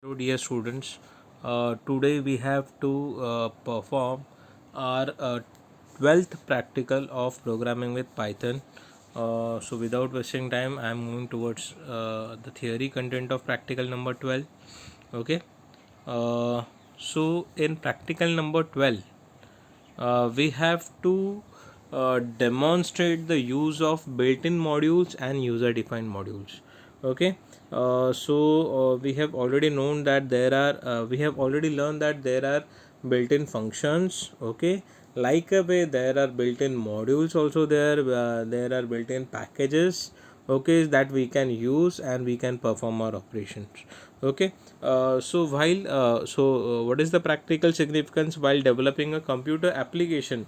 Hello, dear students. Today we have to perform our 12th practical of programming with Python. So, without wasting time, I am moving towards the theory content of practical number 12. Okay. So, in practical number 12, we have to demonstrate the use of built-in modules and user-defined modules. Okay. We have already known that we have already learned that there are built-in functions. Okay, like a way there are built-in modules also, there are built-in packages, okay, that we can use and we can perform our operations. Okay. What is the practical significance while developing a computer application?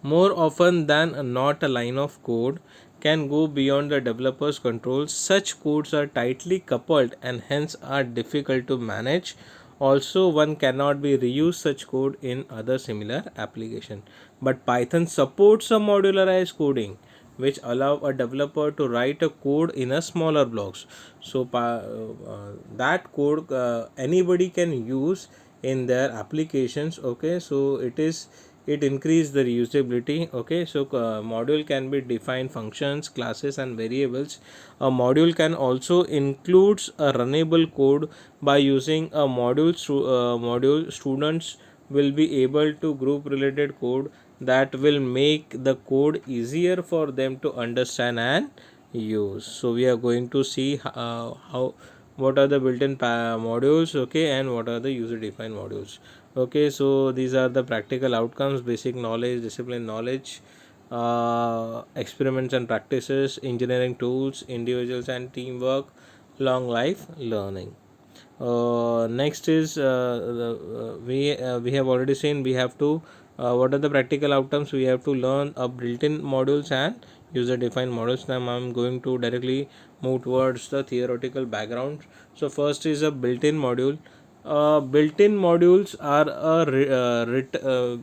More often than not, a line of code can go beyond the developer's control. Such codes are tightly coupled and hence are difficult to manage. Also, one cannot be reuse such code in other similar application. But Python supports a modularized coding which allow a developer to write a code in a smaller blocks. That code anybody can use in their applications. Okay, so it increase the reusability. Okay, so module can be defined functions, classes and variables. A module can also includes a runnable code. By using a module, students will be able to group related code that will make the code easier for them to understand and use. So we are going to see how what are the built-in modules, okay, and what are the user-defined modules. Okay, so these are the practical outcomes: basic knowledge, discipline knowledge, experiments and practices, engineering tools, individuals and teamwork, long life learning. Next is we have already seen we have to what are the practical outcomes. We have to learn a built-in modules and user defined models. Now I'm going to directly move towards the theoretical background. So first is a built-in module. Built-in modules are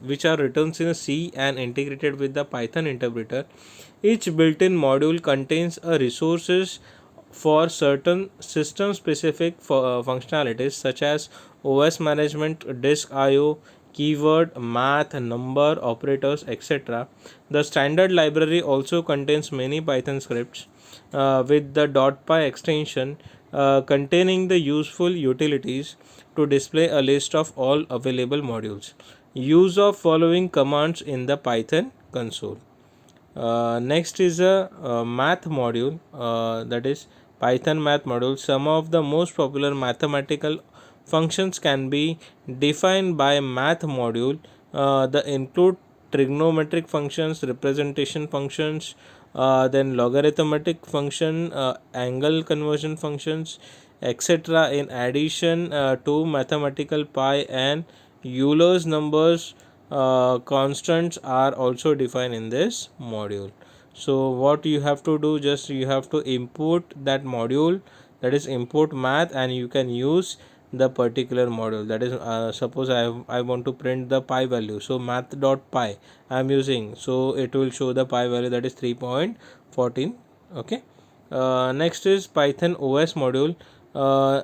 which are written in C and integrated with the Python interpreter. Each built-in module contains a resources for certain system specific functionalities such as OS management, disk IO, keyword, math, number, operators, etc. The standard library also contains many Python scripts with the .py extension containing the useful utilities to display a list of all available modules. Use of following commands in the Python console. Next is a math module, that is Python math module. Some of the most popular mathematical functions can be defined by math module. The include trigonometric functions, representation functions, then logarithmic function, angle conversion functions, etc. In addition to mathematical pi and Euler's numbers, constants are also defined in this module. So what you have to do, just you have to import that module, that is import math, and you can use the particular module. That is suppose I want to print the pi value, so math.py I am using, so it will show the pi value, that is 3.14. Okay. Next is Python OS module.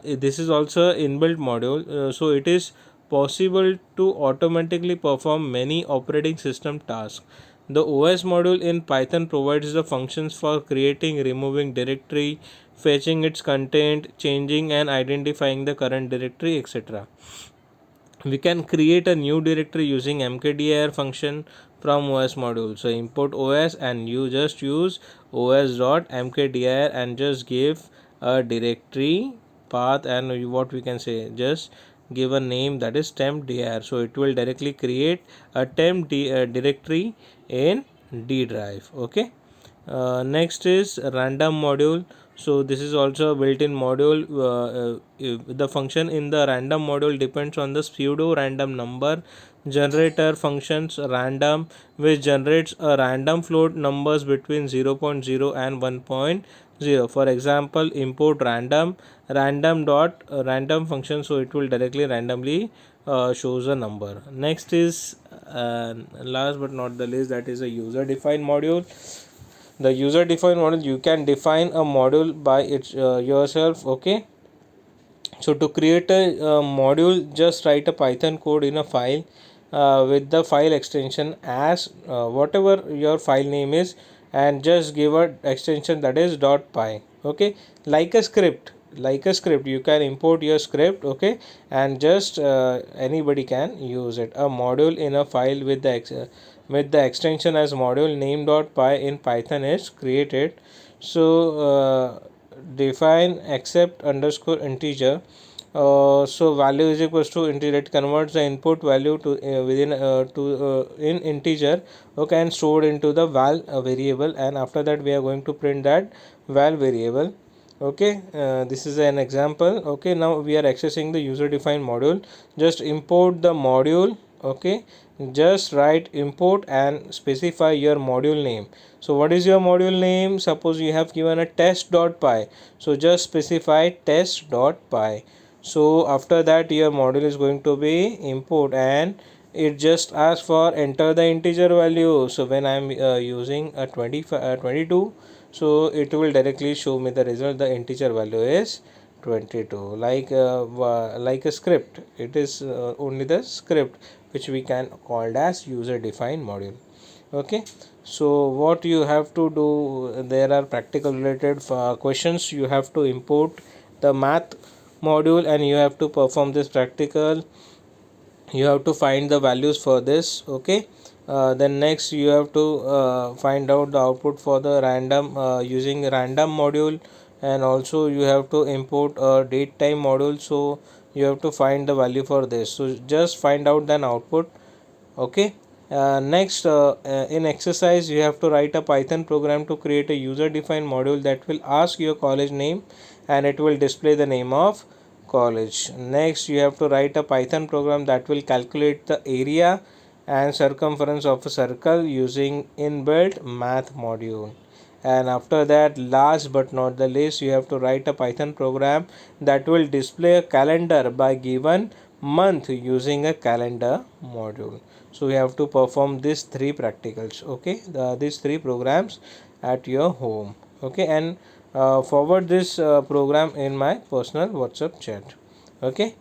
This is also inbuilt module, so it is possible to automatically perform many operating system tasks. The OS module in Python provides the functions for creating, removing directory, fetching its content, changing and identifying the current directory, etc. We can create a new directory using mkdir function from OS module. So import OS and you just use os.mkdir and just give a directory path, and what we can say, just give a name, that is temp.dir. So it will directly create a directory in D drive. Okay. Next is random module. So this is also a built-in module. The function in the random module depends on the pseudo random number generator functions random, which generates a random float numbers between 0.0 and 1.0. For example, import random dot random function, so it will directly randomly shows a number. Next is last but not the least, that is a user defined module. The user defined module, you can define a module by its yourself. Okay. So to create a module, just write a Python code in a file with the file extension as whatever your file name is, and just give a extension that is .py. Okay, like a script, you can import your script. Okay, and just anybody can use it. A module in a file with the with the extension as module name .py in Python is created. So define accept underscore integer. So value is equals to integer. It converts the input value to within to in integer. Okay, and stored into the val variable, and after that we are going to print that val variable. Okay, this is an example. Okay, now we are accessing the user defined module. Just import the module. Okay, just write import and specify your module name. So what is your module name? Suppose you have given a test.py, so just specify test.py. So after that your module is going to be import, and it just asks for enter the integer value. So when I'm using a 22, so it will directly show me the result. The integer value is 22, like a script. It is only the script which we can called as user defined module. Okay, so what you have to do, there are practical related questions. You have to import the math module and you have to perform this practical. You have to find the values for this. Okay, then next you have to find out the output for the random using random module, and also you have to import a date time module. So you have to find the value for this. So just find out then output. Okay, next in exercise you have to write a Python program to create a user defined module that will ask your college name, and it will display the name of college. Next you have to write a Python program that will calculate the area and circumference of a circle using inbuilt math module. And after that, last but not the least, you have to write a Python program that will display a calendar by given month using a calendar module. So you have to perform these three practicals. Okay, these three programs at your home. Okay, and forward this program in my personal WhatsApp chat. Okay,